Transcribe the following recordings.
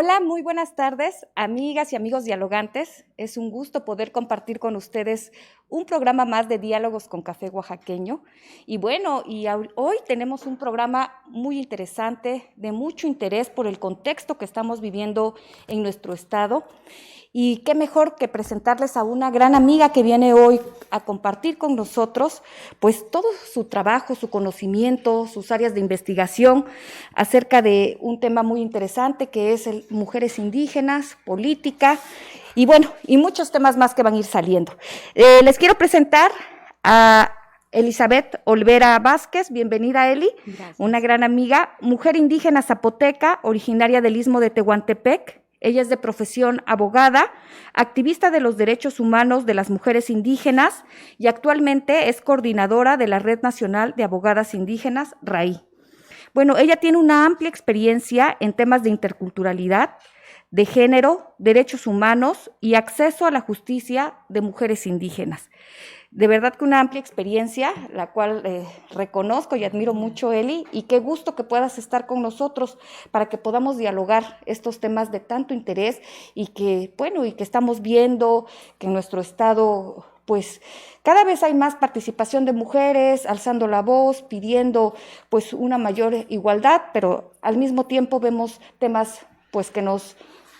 Hola, muy buenas tardes, amigas y amigos dialogantes. Es un gusto poder compartir con ustedes un programa más de Diálogos con Café Oaxaqueño. Y bueno, hoy tenemos un programa muy interesante, de mucho interés por el contexto que estamos viviendo en nuestro estado. Y qué mejor que presentarles a una gran amiga que viene hoy a compartir con nosotros, pues todo su trabajo, su conocimiento, sus áreas de investigación acerca de un tema muy interesante que es mujeres indígenas, política y bueno, y muchos temas más que van a ir saliendo. Les quiero presentar a Elizabeth Olvera Vázquez. Bienvenida, Eli. Gracias. Una gran amiga, mujer indígena zapoteca, originaria del Istmo de Tehuantepec. Ella es de profesión abogada, activista de los derechos humanos de las mujeres indígenas y actualmente es coordinadora de la Red Nacional de Abogadas Indígenas, RAI. Bueno, ella tiene una amplia experiencia en temas de interculturalidad, de género, derechos humanos y acceso a la justicia de mujeres indígenas. De verdad que una amplia experiencia, la cual reconozco y admiro mucho, Eli, y qué gusto que puedas estar con nosotros para que podamos dialogar estos temas de tanto interés y que, bueno, y que estamos viendo que en nuestro estado, pues, cada vez hay más participación de mujeres, alzando la voz, pidiendo, pues, una mayor igualdad, pero al mismo tiempo vemos temas, pues, que nos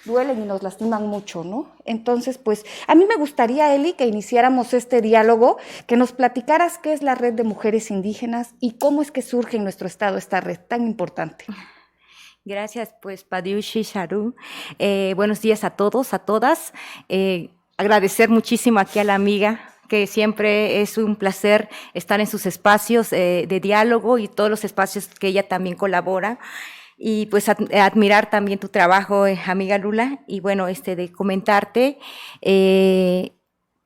duelen y nos lastiman mucho, ¿no? Entonces, pues, a mí me gustaría, Eli, que iniciáramos este diálogo, que nos platicaras qué es la Red de Mujeres Indígenas y cómo es que surge en nuestro estado esta red tan importante. Gracias, pues, Padiushi Sharu. Buenos días a todos, a todas. Agradecer muchísimo aquí a la amiga, que siempre es un placer estar en sus espacios de diálogo y todos los espacios que ella también colabora. Y pues admirar también tu trabajo, amiga Lula, y bueno, de comentarte que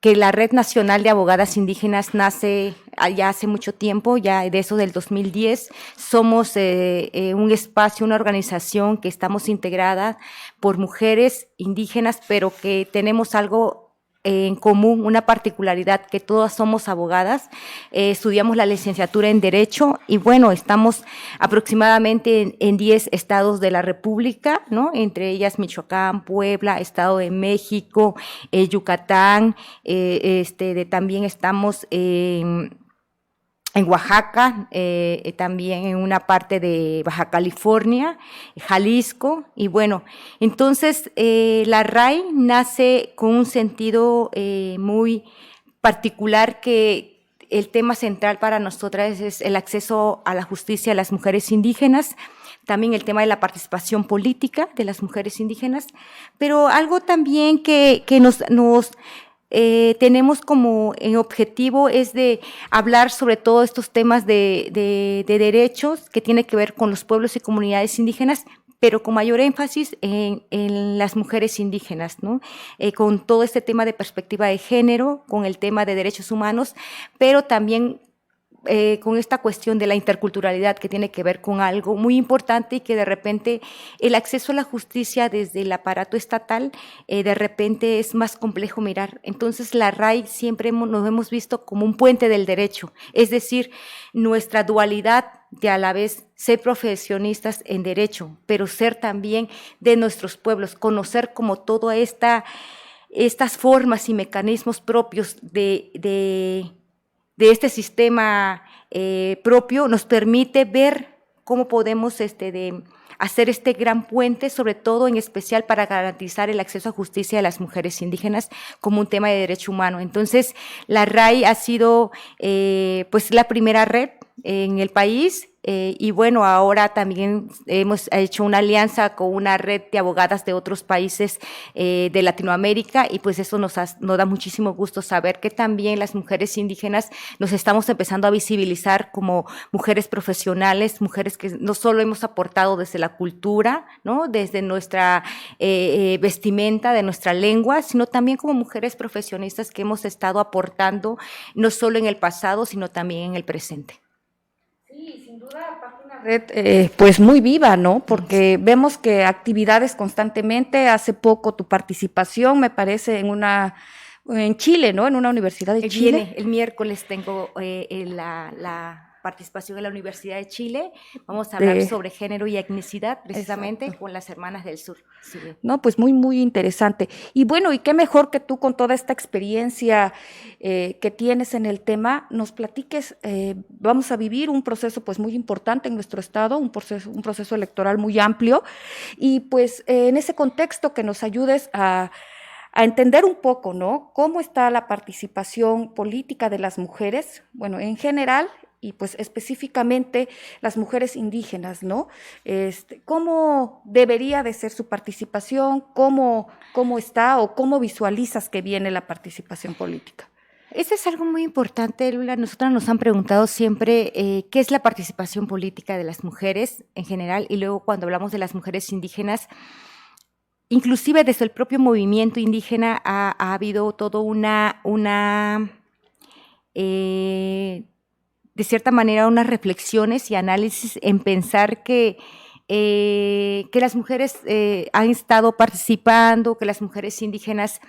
la Red Nacional de Abogadas Indígenas nace ya hace mucho tiempo, ya de eso del 2010. Somos un espacio, una organización que estamos integrada por mujeres indígenas, pero que tenemos algo en común, una particularidad, que todas somos abogadas, estudiamos la licenciatura en Derecho y bueno, estamos aproximadamente en 10 estados de la República, ¿no? Entre ellas Michoacán, Puebla, Estado de México, Yucatán, también estamos en Oaxaca, también en una parte de Baja California, Jalisco, y bueno, entonces la RAI nace con un sentido muy particular, que el tema central para nosotras es el acceso a la justicia de las mujeres indígenas, también el tema de la participación política de las mujeres indígenas, pero algo también que nos tenemos como objetivo es de hablar sobre todo estos temas de derechos que tiene que ver con los pueblos y comunidades indígenas, pero con mayor énfasis en las mujeres indígenas, ¿no? Con todo este tema de perspectiva de género, con el tema de derechos humanos, pero también con esta cuestión de la interculturalidad, que tiene que ver con algo muy importante y que de repente el acceso a la justicia desde el aparato estatal de repente es más complejo mirar. Entonces la RAI siempre nos hemos visto como un puente del derecho, es decir, nuestra dualidad de a la vez ser profesionistas en derecho, pero ser también de nuestros pueblos, conocer como toda estas formas y mecanismos propios de este sistema propio, nos permite ver cómo podemos hacer este gran puente, sobre todo en especial para garantizar el acceso a justicia de las mujeres indígenas como un tema de derecho humano. Entonces, la RAI ha sido pues la primera red en el país. Y bueno, ahora también hemos hecho una alianza con una red de abogadas de otros países de Latinoamérica, y pues eso nos da muchísimo gusto saber que también las mujeres indígenas nos estamos empezando a visibilizar como mujeres profesionales, mujeres que no solo hemos aportado desde la cultura, ¿no? Desde nuestra vestimenta, de nuestra lengua, sino también como mujeres profesionistas que hemos estado aportando no solo en el pasado, sino también en el presente. Sí, sin duda, aparte una red pues muy viva, ¿no? Porque vemos que actividades constantemente, hace poco tu participación, me parece, en Chile, ¿no? En una universidad de Chile. El miércoles tengo participación en la Universidad de Chile. Vamos a hablar sobre género y etnicidad, precisamente. Exacto. Con las Hermanas del Sur. Sí. No, pues muy, muy interesante. Y bueno, y qué mejor que tú con toda esta experiencia que tienes en el tema, nos platiques, vamos a vivir un proceso pues muy importante en nuestro estado, un proceso electoral muy amplio, y pues en ese contexto que nos ayudes a entender un poco, ¿no? Cómo está la participación política de las mujeres, bueno, en general, y pues específicamente las mujeres indígenas, ¿no? ¿Cómo debería de ser su participación? ¿Cómo está o cómo visualizas que viene la participación política? Eso es algo muy importante, Lula. Nosotras nos han preguntado siempre qué es la participación política de las mujeres en general, y luego cuando hablamos de las mujeres indígenas, inclusive desde el propio movimiento indígena ha habido todo de cierta manera, unas reflexiones y análisis en pensar que las mujeres han estado participando, que las mujeres indígenas,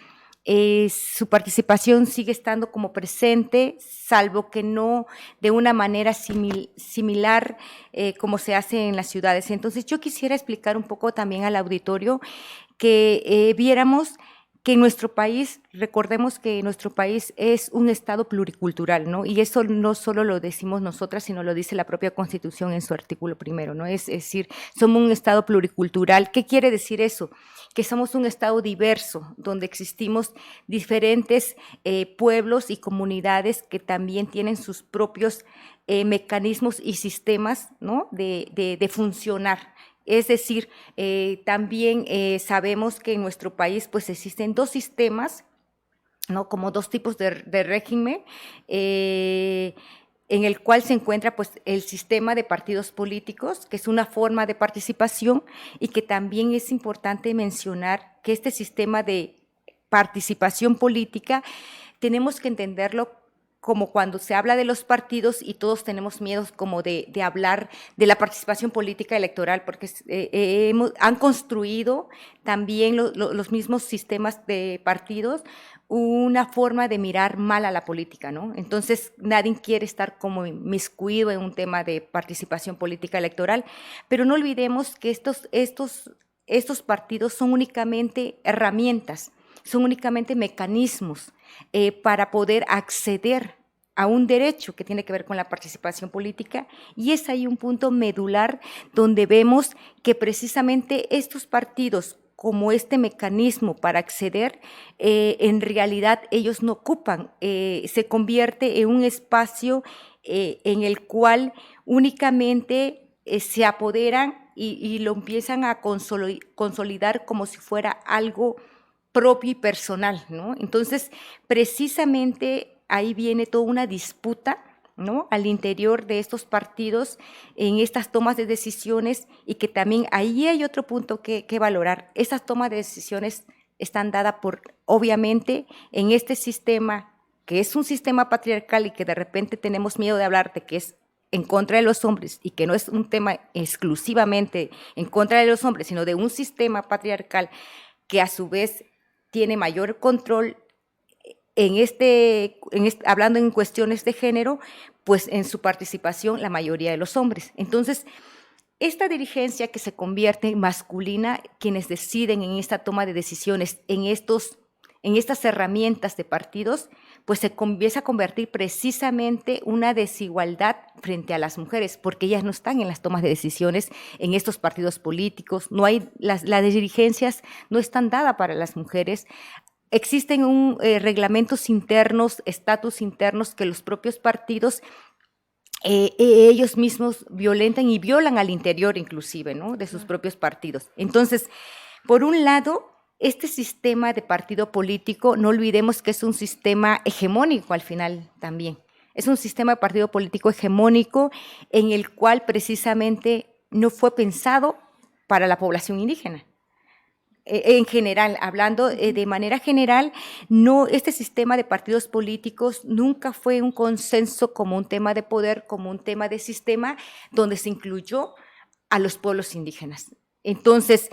su participación sigue estando como presente, salvo que no de una manera similar como se hace en las ciudades. Entonces, yo quisiera explicar un poco también al auditorio que viéramos que en nuestro país, recordemos que nuestro país es un estado pluricultural, ¿no? Y eso no solo lo decimos nosotras, sino lo dice la propia Constitución en su artículo 1, ¿no? Es decir, somos un estado pluricultural. ¿Qué quiere decir eso? Que somos un estado diverso, donde existimos diferentes pueblos y comunidades que también tienen sus propios mecanismos y sistemas, ¿no? de funcionar. Es decir, también sabemos que en nuestro país pues existen dos sistemas, ¿no? Como dos tipos de régimen, en el cual se encuentra pues el sistema de partidos políticos, que es una forma de participación, y que también es importante mencionar que este sistema de participación política tenemos que entenderlo como cuando se habla de los partidos y todos tenemos miedo como de hablar de la participación política electoral, porque han construido también los mismos sistemas de partidos una forma de mirar mal a la política, ¿no? Entonces, nadie quiere estar como inmiscuido en un tema de participación política electoral, pero no olvidemos que estos partidos son únicamente herramientas, son únicamente mecanismos para poder acceder a un derecho que tiene que ver con la participación política, y es ahí un punto medular donde vemos que precisamente estos partidos, como este mecanismo para acceder, en realidad ellos no ocupan, se convierte en un espacio en el cual únicamente se apoderan y lo empiezan a consolidar como si fuera algo propio y personal, ¿no? Entonces, precisamente ahí viene toda una disputa, ¿no? Al interior de estos partidos en estas tomas de decisiones, y que también ahí hay otro punto que valorar. Esas tomas de decisiones están dadas por, obviamente, en este sistema, que es un sistema patriarcal y que de repente tenemos miedo de hablar de que es en contra de los hombres, y que no es un tema exclusivamente en contra de los hombres, sino de un sistema patriarcal que a su vez tiene mayor control hablando en cuestiones de género, pues en su participación la mayoría de los hombres. Entonces, esta dirigencia que se convierte masculina, quienes deciden en esta toma de decisiones, en estas herramientas de partidos, pues se empieza a convertir precisamente una desigualdad frente a las mujeres, porque ellas no están en las tomas de decisiones en estos partidos políticos, no hay, las dirigencias no están dadas para las mujeres. Existen reglamentos internos, estatus internos que los propios partidos ellos mismos violentan y violan al interior inclusive, ¿no? De sus propios partidos. Entonces, por un lado, este sistema de partido político, no olvidemos que es un sistema hegemónico al final también. Es un sistema de partido político hegemónico en el cual precisamente no fue pensado para la población indígena. En general, hablando de manera general, no, este sistema de partidos políticos nunca fue un consenso como un tema de poder, como un tema de sistema, donde se incluyó a los pueblos indígenas. Entonces,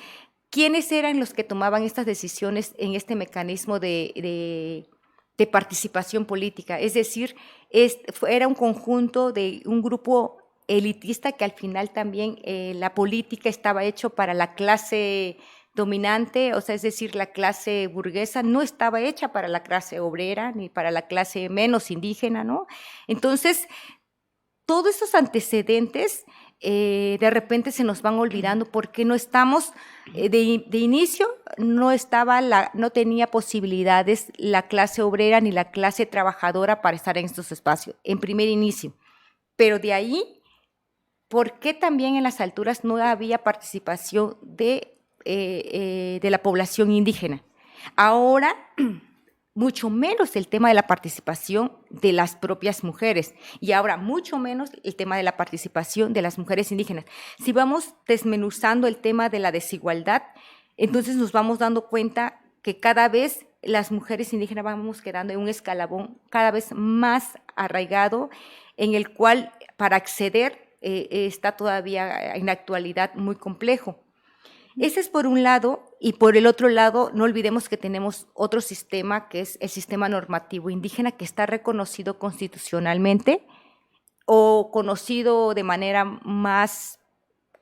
¿quiénes eran los que tomaban estas decisiones en este mecanismo de de participación política, es decir, era un conjunto de un grupo elitista que al final también la política estaba hecho para la clase dominante, o sea, es decir, la clase burguesa no estaba hecha para la clase obrera ni para la clase menos indígena, ¿no? Entonces, todos esos antecedentes de repente se nos van olvidando porque no estamos, de inicio no tenía posibilidades la clase obrera ni la clase trabajadora para estar en estos espacios, en primer inicio. Pero de ahí, ¿por qué también en las alturas no había participación de la población indígena? Ahora, mucho menos el tema de la participación de las propias mujeres y ahora mucho menos el tema de la participación de las mujeres indígenas. Si vamos desmenuzando el tema de la desigualdad, entonces nos vamos dando cuenta que cada vez las mujeres indígenas vamos quedando en un escalafón cada vez más arraigado, en el cual para acceder está todavía en la actualidad muy complejo. Ese es por un lado, y por el otro lado, no olvidemos que tenemos otro sistema, que es el sistema normativo indígena, que está reconocido constitucionalmente o conocido de manera más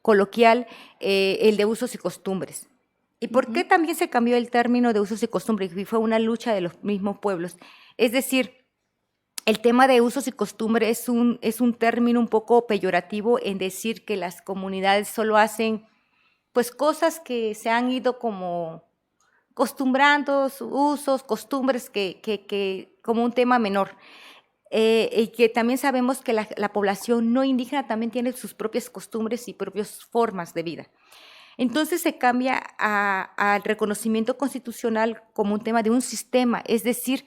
coloquial, el de usos y costumbres. ¿Y por qué también se cambió el término de usos y costumbres? Y fue una lucha de los mismos pueblos. Es decir, el tema de usos y costumbres es un término un poco peyorativo en decir que las comunidades solo hacen pues cosas que se han ido como acostumbrando, usos, costumbres, que como un tema menor. Y que también sabemos que la población no indígena también tiene sus propias costumbres y propias formas de vida. Entonces se cambia al reconocimiento constitucional como un tema de un sistema, es decir,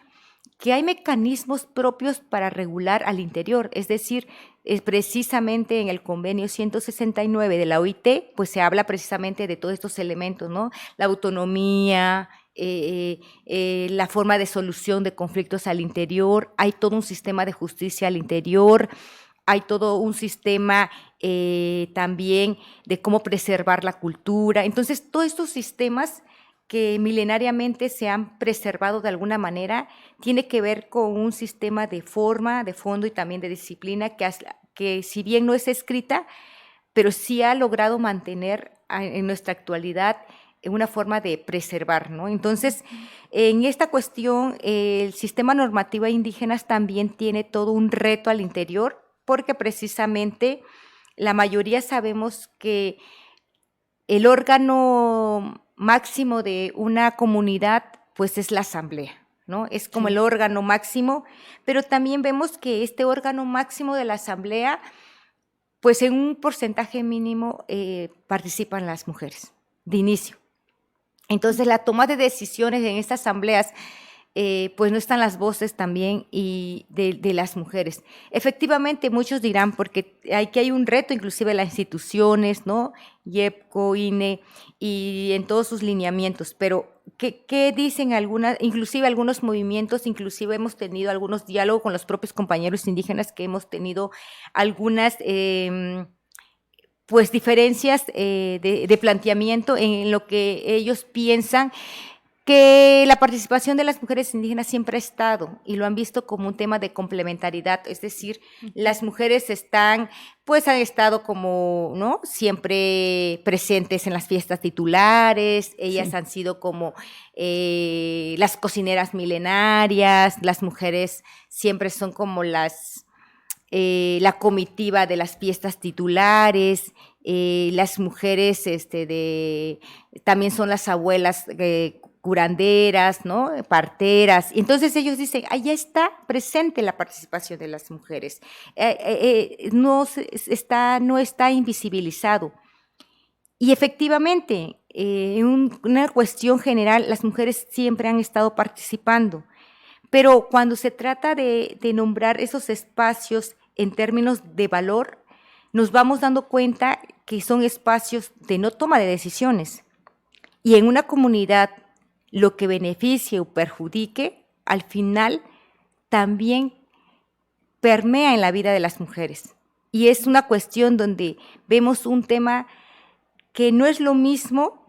que hay mecanismos propios para regular al interior, es decir, precisamente en el convenio 169 de la OIT, pues se habla precisamente de todos estos elementos, ¿no? La autonomía, la forma de solución de conflictos al interior, hay todo un sistema de justicia al interior, hay todo un sistema también de cómo preservar la cultura. Entonces, todos estos sistemas que milenariamente se han preservado de alguna manera, tiene que ver con un sistema de forma, de fondo y también de disciplina que si bien no es escrita, pero sí ha logrado mantener en nuestra actualidad una forma de preservar, ¿no? Entonces, en esta cuestión, el sistema normativo indígena también tiene todo un reto al interior, porque precisamente la mayoría sabemos que el órgano máximo de una comunidad, pues es la asamblea, ¿no? Es como el órgano máximo, pero también vemos que este órgano máximo de la asamblea, pues en un porcentaje mínimo participan las mujeres, de inicio. Entonces, la toma de decisiones en estas asambleas, pues no están las voces también de las mujeres. Efectivamente, muchos dirán, porque aquí hay un reto, inclusive en las instituciones, ¿no? IEPCO, INE, y en todos sus lineamientos, pero ¿qué dicen inclusive algunos movimientos? Inclusive hemos tenido algunos diálogos con los propios compañeros indígenas, que hemos tenido algunas pues diferencias de planteamiento en lo que ellos piensan, que la participación de las mujeres indígenas siempre ha estado y lo han visto como un tema de complementariedad, es decir, las mujeres han estado como, ¿no? Siempre presentes en las fiestas titulares, ellas han sido como las cocineras milenarias, las mujeres siempre son como la comitiva de las fiestas titulares, las mujeres también son las abuelas curanderas, ¿no? Parteras. Entonces ellos dicen, ahí está presente la participación de las mujeres. No está invisibilizado. Y efectivamente, en una cuestión general, las mujeres siempre han estado participando. Pero cuando se trata de nombrar esos espacios en términos de valor, nos vamos dando cuenta que son espacios de no toma de decisiones. Y en una comunidad, lo que beneficie o perjudique, al final también permea en la vida de las mujeres. Y es una cuestión donde vemos un tema que no es lo mismo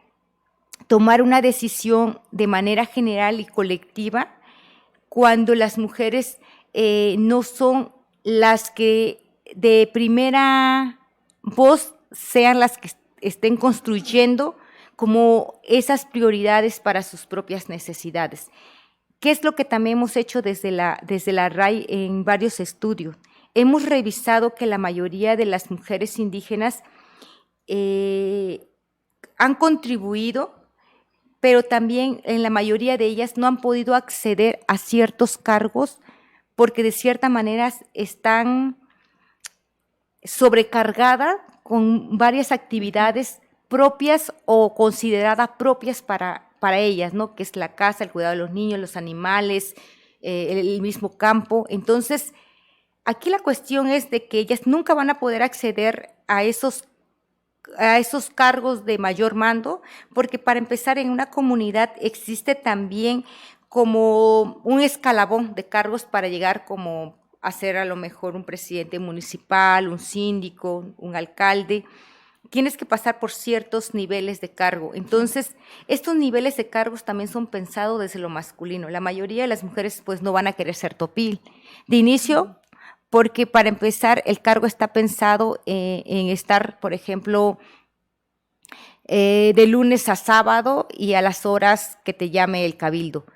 tomar una decisión de manera general y colectiva cuando las mujeres no son las que de primera voz sean las que estén construyendo como esas prioridades para sus propias necesidades. ¿Qué es lo que también hemos hecho desde la RAI en varios estudios? Hemos revisado que la mayoría de las mujeres indígenas han contribuido, pero también en la mayoría de ellas no han podido acceder a ciertos cargos porque de cierta manera están sobrecargadas con varias actividades propias o consideradas propias para ellas, ¿no? Que es la casa, el cuidado de los niños, los animales, el mismo campo. Entonces, aquí la cuestión es de que ellas nunca van a poder acceder a esos cargos de mayor mando, porque para empezar en una comunidad existe también como un escalabón de cargos para llegar como a ser a lo mejor un presidente municipal, un síndico, un alcalde. Tienes que pasar por ciertos niveles de cargo. Entonces, estos niveles de cargos también son pensados desde lo masculino. La mayoría de las mujeres pues no van a querer ser topil. De inicio, porque para empezar el cargo está pensado en estar, por ejemplo, de lunes a sábado y a las horas que te llame el cabildo.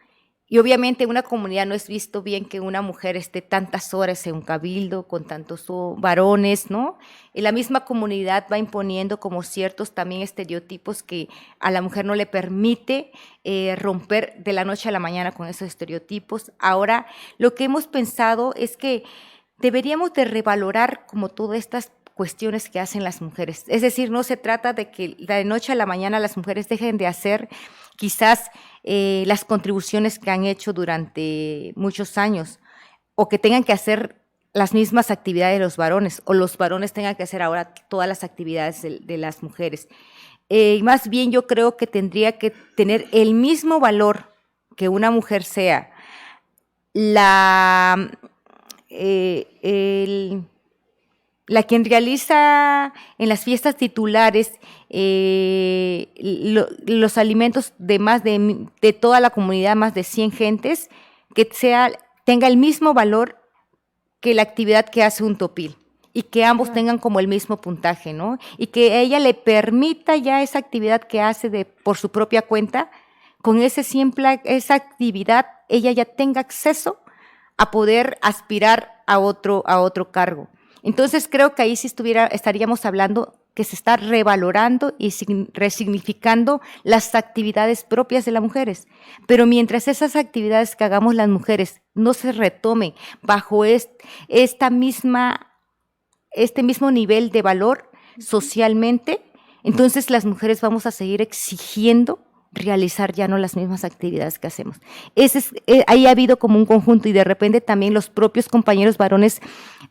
Y obviamente en una comunidad no es visto bien que una mujer esté tantas horas en un cabildo con tantos varones, ¿no? Y la misma comunidad va imponiendo como ciertos también estereotipos que a la mujer no le permite romper de la noche a la mañana con esos estereotipos. Ahora, lo que hemos pensado es que deberíamos de revalorar como todas estas cuestiones que hacen las mujeres. Es decir, no se trata de que de noche a la mañana las mujeres dejen de hacer quizás las contribuciones que han hecho durante muchos años, o que tengan que hacer las mismas actividades de los varones, o los varones tengan que hacer ahora todas las actividades de las mujeres. Más bien yo creo que tendría que tener el mismo valor que una mujer sea la quien realiza en las fiestas titulares los alimentos de toda la comunidad, más de 100 gentes, que tenga el mismo valor que la actividad que hace un topil, y que ambos tengan como el mismo puntaje, ¿no? Y que ella le permita ya esa actividad que hace por su propia cuenta, con esa actividad ella ya tenga acceso a poder aspirar a otro cargo. Entonces creo que ahí sí estaríamos hablando que se está revalorando y resignificando las actividades propias de las mujeres. Pero mientras esas actividades que hagamos las mujeres no se retomen bajo este mismo nivel de valor socialmente, entonces las mujeres vamos a seguir exigiendo realizar ya no las mismas actividades que hacemos. Ahí ha habido como un conjunto, y de repente también los propios compañeros varones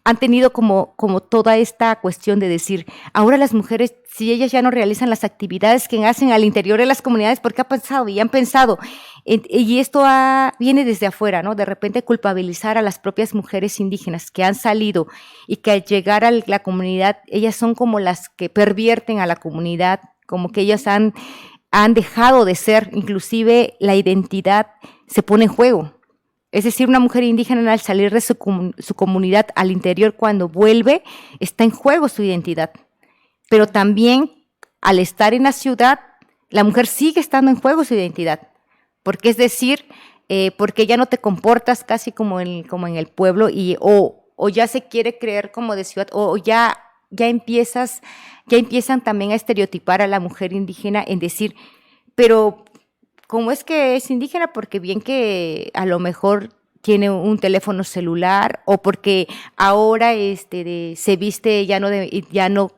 han tenido como toda esta cuestión de decir, ahora las mujeres, si ellas ya no realizan las actividades que hacen al interior de las comunidades, ¿por qué han pensado? Y esto viene desde afuera, ¿no? De repente culpabilizar a las propias mujeres indígenas que han salido y que al llegar a la comunidad, ellas son como las que pervierten a la comunidad, como que ellas han dejado de ser, inclusive la identidad se pone en juego. Es decir, una mujer indígena al salir de su comunidad al interior, cuando vuelve, está en juego su identidad. Pero también al estar en la ciudad, la mujer sigue estando en juego su identidad. Porque es decir, porque ya no te comportas casi como en el pueblo, o ya se quiere creer como de ciudad, o ya empiezan también a estereotipar a la mujer indígena en decir, pero ¿cómo es que es indígena? Porque bien que a lo mejor tiene un teléfono celular, o porque ahora se viste ya no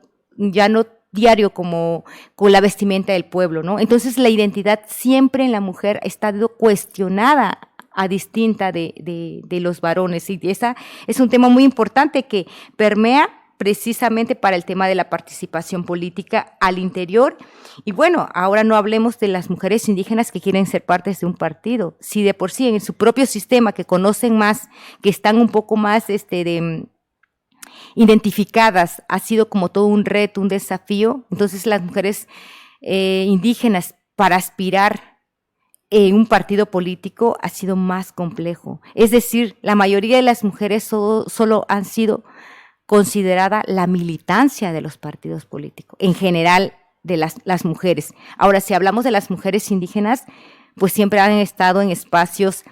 diario como con la vestimenta del pueblo, ¿no? Entonces la identidad siempre en la mujer está cuestionada a distinta de los varones, y esa es un tema muy importante que permea precisamente para el tema de la participación política al interior. Y bueno, ahora no hablemos de las mujeres indígenas que quieren ser partes de un partido. Si de por sí en su propio sistema, que conocen más, que están un poco más identificadas, ha sido como todo un reto, un desafío, entonces las mujeres indígenas, para aspirar en un partido político ha sido más complejo. Es decir, la mayoría de las mujeres solo han sido considerada la militancia de los partidos políticos, en general de las mujeres. Ahora, si hablamos de las mujeres indígenas, pues siempre han estado en espacios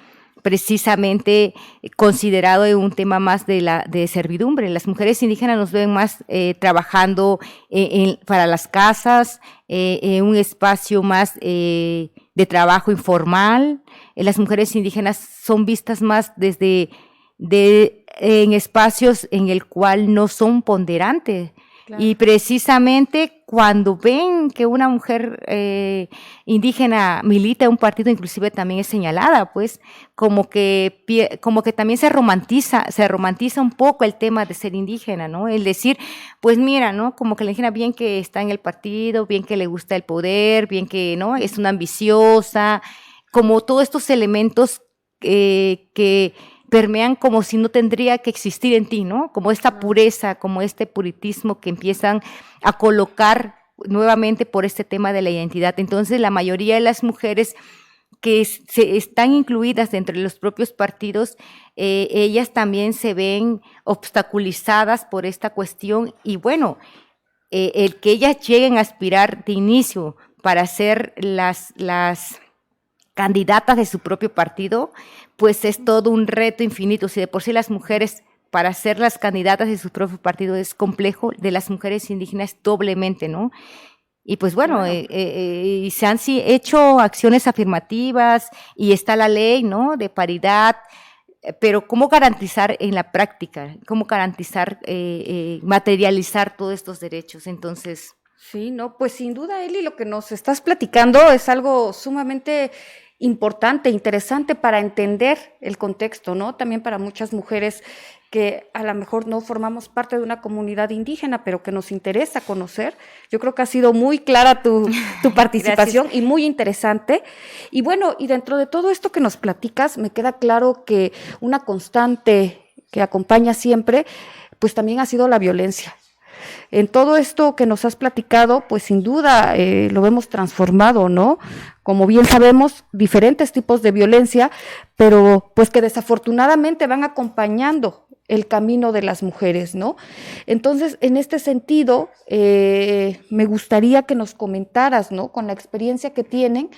precisamente considerado un tema más de servidumbre. Las mujeres indígenas nos ven más trabajando para las casas, en un espacio más de trabajo informal. Las mujeres indígenas son vistas más en espacios en el cual no son ponderantes. Claro. Y precisamente cuando ven que una mujer indígena milita en un partido, inclusive también es señalada, pues, como que también se romantiza un poco el tema de ser indígena, ¿no? El decir, pues mira, ¿no? Como que la indígena bien que está en el partido, bien que le gusta el poder, bien que, ¿no? Es una ambiciosa, como todos estos elementos que permean como si no tendría que existir en ti, ¿no? Como esta pureza, como este puritismo que empiezan a colocar nuevamente por este tema de la identidad. Entonces, la mayoría de las mujeres que están incluidas dentro de los propios partidos, ellas también se ven obstaculizadas por esta cuestión y bueno, el que ellas lleguen a aspirar de inicio para ser las candidatas de su propio partido, pues es todo un reto infinito. Si de por sí las mujeres para ser las candidatas de su propio partido es complejo, de las mujeres indígenas doblemente, ¿no? Y pues bueno, se han hecho acciones afirmativas y está la ley, ¿no? De paridad, pero ¿cómo garantizar en la práctica? ¿Cómo garantizar, materializar todos estos derechos? Entonces... Sí, no, pues sin duda, Eli, lo que nos estás platicando es algo sumamente importante, interesante para entender el contexto, ¿no? También para muchas mujeres que a lo mejor no formamos parte de una comunidad indígena, pero que nos interesa conocer. Yo creo que ha sido muy clara tu participación y muy interesante. Y bueno, y dentro de todo esto que nos platicas, me queda claro que una constante que acompaña siempre, pues también ha sido la violencia. En todo esto que nos has platicado, pues sin duda lo hemos transformado, ¿no? Como bien sabemos, diferentes tipos de violencia, pero pues que desafortunadamente van acompañando el camino de las mujeres, ¿no? Entonces, en este sentido, me gustaría que nos comentaras, ¿no? Con la experiencia que tienen,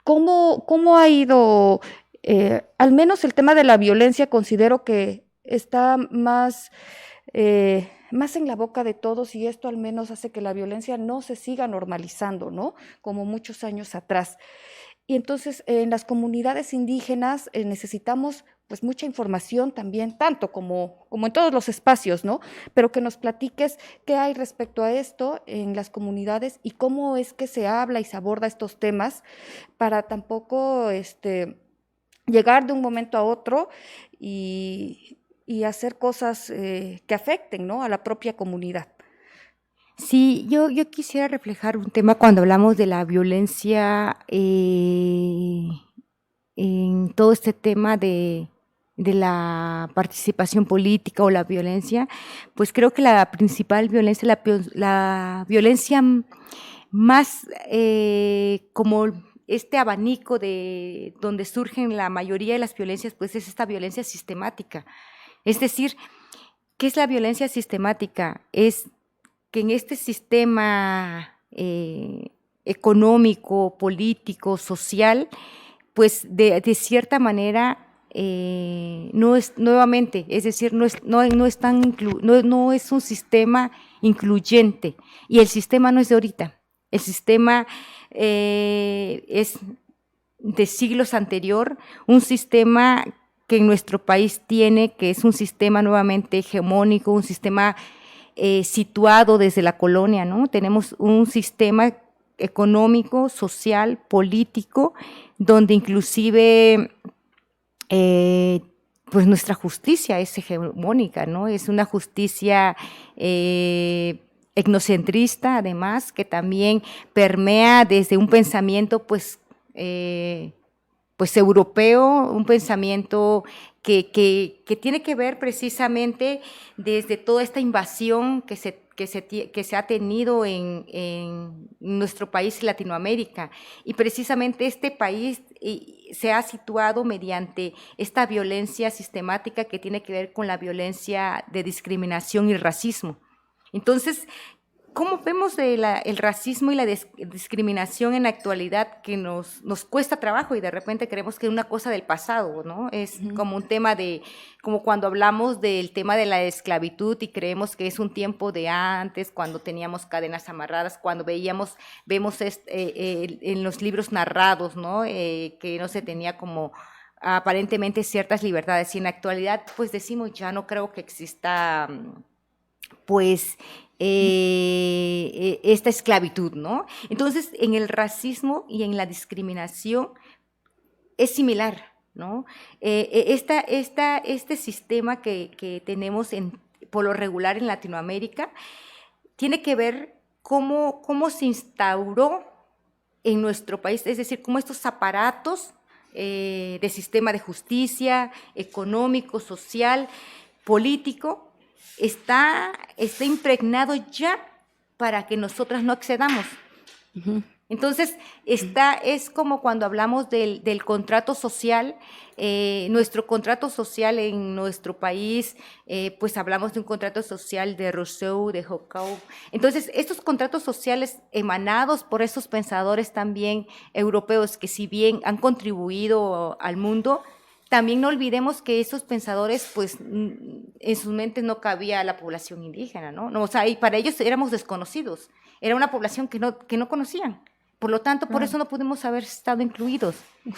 ¿cómo ha ido, al menos el tema de la violencia considero que está más en la boca de todos y esto al menos hace que la violencia no se siga normalizando, ¿no? Como muchos años atrás. Y entonces en las comunidades indígenas necesitamos pues mucha información también, tanto como en todos los espacios, ¿no? Pero que nos platiques qué hay respecto a esto en las comunidades y cómo es que se habla y se aborda estos temas para tampoco llegar de un momento a otro y hacer cosas que afecten, ¿no? A la propia comunidad. Sí, yo quisiera reflejar un tema cuando hablamos de la violencia en todo este tema de la participación política o la violencia, pues creo que la principal violencia, la violencia más como este abanico de donde surgen la mayoría de las violencias, pues es esta violencia sistemática. Es decir, ¿qué es la violencia sistemática? Es que en este sistema económico, político, social, pues de cierta manera no es nuevamente, es decir, no es un sistema incluyente y el sistema no es de ahorita, el sistema es de siglos anterior, un sistema que en nuestro país tiene, que es un sistema nuevamente hegemónico, un sistema situado desde la colonia, ¿no? Tenemos un sistema económico, social, político, donde inclusive pues nuestra justicia es hegemónica, ¿no? Es una justicia etnocentrista, además, que también permea desde un pensamiento, pues, pues europeo, un pensamiento que tiene que ver precisamente desde toda esta invasión que se ha tenido en nuestro país, Latinoamérica. Y precisamente este país se ha situado mediante esta violencia sistemática que tiene que ver con la violencia de discriminación y racismo. Entonces, ¿cómo vemos el racismo y la discriminación en la actualidad que nos cuesta trabajo y de repente creemos que es una cosa del pasado, ¿no? Es como un tema como cuando hablamos del tema de la esclavitud y creemos que es un tiempo de antes, cuando teníamos cadenas amarradas, cuando vemos en los libros narrados, ¿no? Que no se tenía como aparentemente ciertas libertades. Y en la actualidad, pues decimos, ya no creo que exista, pues, esta esclavitud, ¿no? Entonces, en el racismo y en la discriminación es similar, ¿no? Este sistema que tenemos por lo regular en Latinoamérica tiene que ver cómo se instauró en nuestro país, es decir, cómo estos aparatos de sistema de justicia, económico, social, político, está impregnado ya para que nosotras no accedamos. Entonces, es como cuando hablamos del contrato social, nuestro contrato social en nuestro país, pues hablamos de un contrato social de Rousseau, de Foucault. Entonces, estos contratos sociales emanados por esos pensadores también europeos que si bien han contribuido al mundo, también no olvidemos que esos pensadores, pues, en sus mentes no cabía la población indígena, ¿no? O sea, y para ellos éramos desconocidos, era una población que no conocían. Por lo tanto, por eso no pudimos haber estado incluidos.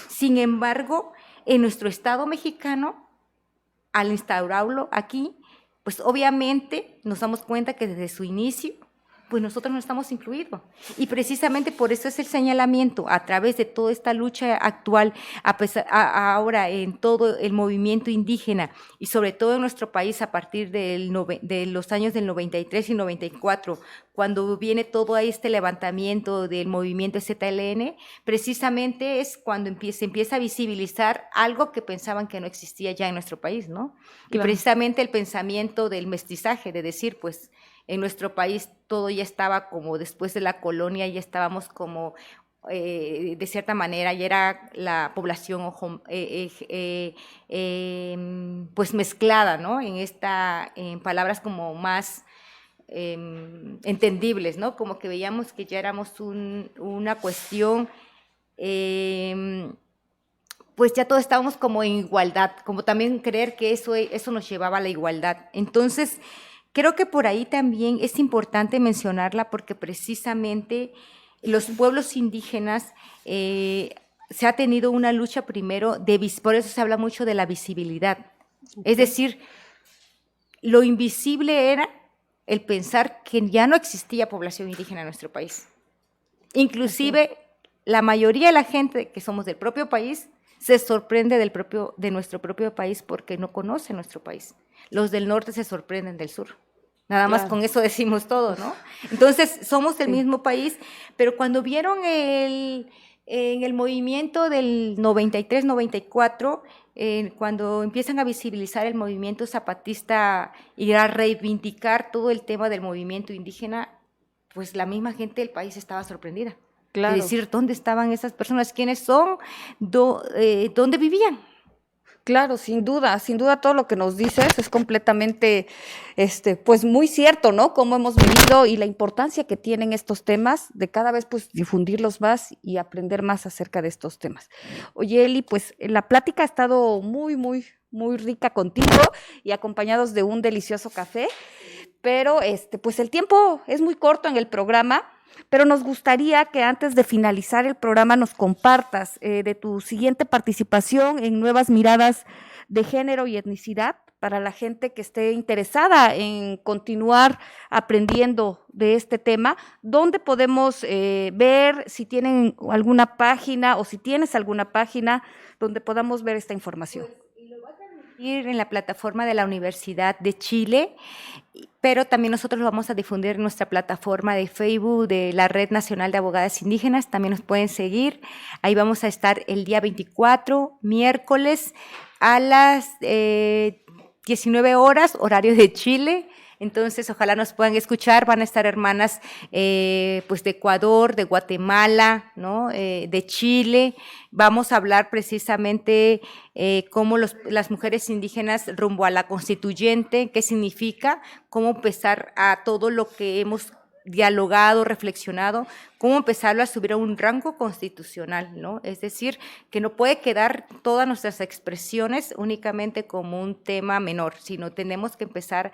Sin embargo, en nuestro Estado mexicano, al instaurarlo aquí, pues obviamente nos damos cuenta que desde su inicio, pues nosotros no estamos incluidos. Y precisamente por eso es el señalamiento, a través de toda esta lucha actual, ahora en todo el movimiento indígena, y sobre todo en nuestro país a partir de los años del 93 y 94, cuando viene todo este levantamiento del movimiento ZLN, precisamente es cuando se empieza a visibilizar algo que pensaban que no existía ya en nuestro país, ¿no? Claro. Y precisamente el pensamiento del mestizaje, de decir, pues, en nuestro país todo ya estaba como después de la colonia, ya estábamos como, de cierta manera, ya era la población pues mezclada, ¿no? En palabras como más entendibles, ¿no? Como que veíamos que ya éramos una cuestión, pues ya todos estábamos como en igualdad, como también creer que eso nos llevaba a la igualdad. Entonces, creo que por ahí también es importante mencionarla porque precisamente los pueblos indígenas se ha tenido una lucha primero, por eso se habla mucho de la visibilidad. Okay. Es decir, lo invisible era el pensar que ya no existía población indígena en nuestro país. Inclusive la mayoría de la gente que somos del propio país se sorprende de nuestro propio país porque no conoce nuestro país. Los del norte se sorprenden del sur. Nada más con eso decimos todo, ¿no? Entonces, somos del mismo país, pero cuando vieron en el movimiento del 93-94, cuando empiezan a visibilizar el movimiento zapatista y a reivindicar todo el tema del movimiento indígena, pues la misma gente del país estaba sorprendida. Claro. Es decir, ¿dónde estaban esas personas? ¿Quiénes son? ¿Dónde vivían? Claro, sin duda todo lo que nos dices es completamente, pues muy cierto, ¿no? Cómo hemos vivido y la importancia que tienen estos temas de cada vez pues difundirlos más y aprender más acerca de estos temas. Oye, Eli, pues la plática ha estado muy, muy, muy rica contigo y acompañados de un delicioso café, pero pues el tiempo es muy corto en el programa. Pero nos gustaría que antes de finalizar el programa nos compartas de tu siguiente participación en Nuevas Miradas de Género y Etnicidad para la gente que esté interesada en continuar aprendiendo de este tema. ¿Dónde podemos ver si tienen alguna página o si tienes alguna página donde podamos ver esta información? Pues, lo va a transmitir En la plataforma de la Universidad de Chile, pero también nosotros lo vamos a difundir en nuestra plataforma de Facebook de la Red Nacional de Abogadas Indígenas, también nos pueden seguir, ahí vamos a estar el día 24, miércoles, a las 19 horas, horario de Chile. Entonces, ojalá nos puedan escuchar, van a estar hermanas pues de Ecuador, de Guatemala, ¿no? De Chile. Vamos a hablar precisamente cómo las mujeres indígenas rumbo a la constituyente, qué significa, cómo empezar a todo lo que hemos dialogado, reflexionado, cómo empezarlo a subir a un rango constitucional, ¿no? Es decir, que no puede quedar todas nuestras expresiones únicamente como un tema menor, sino tenemos que empezar,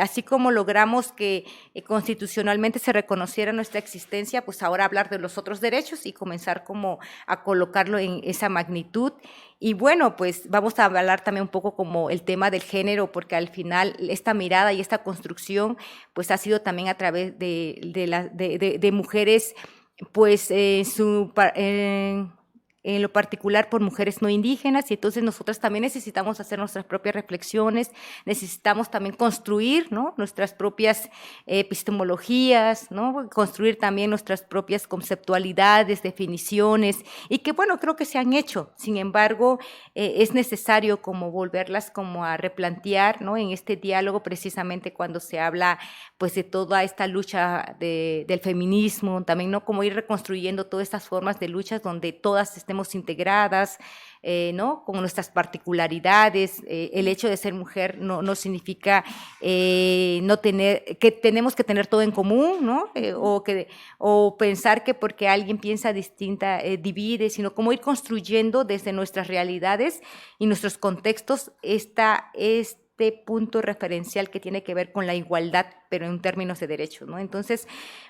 así como logramos que constitucionalmente se reconociera nuestra existencia, pues ahora hablar de los otros derechos y comenzar como a colocarlo en esa magnitud. Y bueno, pues vamos a hablar también un poco como el tema del género, porque al final esta mirada y esta construcción pues ha sido también a través de mujeres, pues en lo particular por mujeres no indígenas, y entonces nosotras también necesitamos hacer nuestras propias reflexiones, necesitamos también construir, ¿no?, nuestras propias epistemologías, ¿no?, construir también nuestras propias conceptualidades, definiciones, y que bueno, creo que se han hecho, sin embargo, es necesario como volverlas como a replantear, ¿no?, en este diálogo precisamente cuando se habla pues de toda esta lucha del feminismo, también, ¿no?, como ir reconstruyendo todas estas formas de luchas donde todas estemos integradas, ¿no?, con nuestras particularidades. El hecho de ser mujer no significa no tener, que tenemos que tener todo en común, ¿no?, o pensar que porque alguien piensa distinta divide, sino como ir construyendo desde nuestras realidades y nuestros contextos este punto referencial que tiene que ver con la igualdad, pero en términos de derechos, ¿no? Entonces,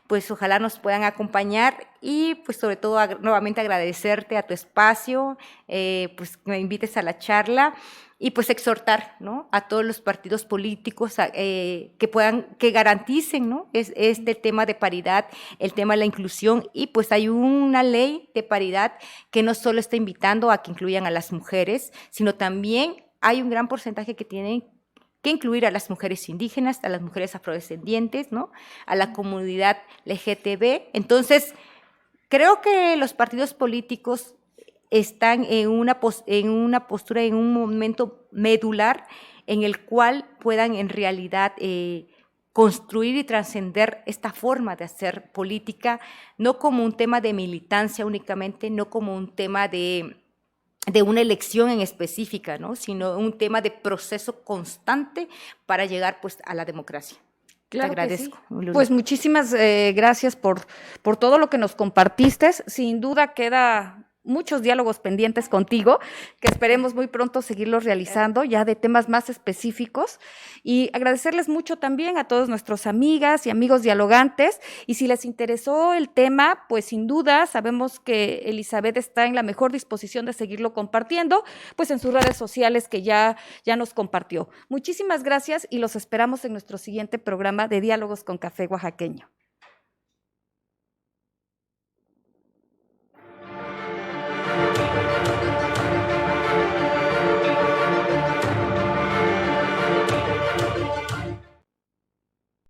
pues ojalá nos puedan acompañar y pues sobre todo nuevamente agradecerte a tu espacio, pues que me invites a la charla y pues exhortar, ¿no?, a todos los partidos políticos que garanticen, ¿no?, este tema de paridad, el tema de la inclusión, y pues hay una ley de paridad que no solo está invitando a que incluyan a las mujeres, sino también hay un gran porcentaje que tienen que incluir a las mujeres indígenas, a las mujeres afrodescendientes, ¿no?, a la comunidad LGTB. Entonces, creo que los partidos políticos están en una postura, en un momento medular en el cual puedan en realidad construir y trascender esta forma de hacer política, no como un tema de militancia únicamente, no como un tema de una elección en específica, ¿no?, sino un tema de proceso constante para llegar pues a la democracia. Claro, te agradezco. Sí. Pues muchísimas gracias por todo lo que nos compartiste. Sin duda queda muchos diálogos pendientes contigo, que esperemos muy pronto seguirlos realizando, ya de temas más específicos, y agradecerles mucho también a todos nuestros amigas y amigos dialogantes, y si les interesó el tema, pues sin duda sabemos que Elizabeth está en la mejor disposición de seguirlo compartiendo, pues en sus redes sociales que ya nos compartió. Muchísimas gracias y los esperamos en nuestro siguiente programa de Diálogos con Café Oaxaqueño.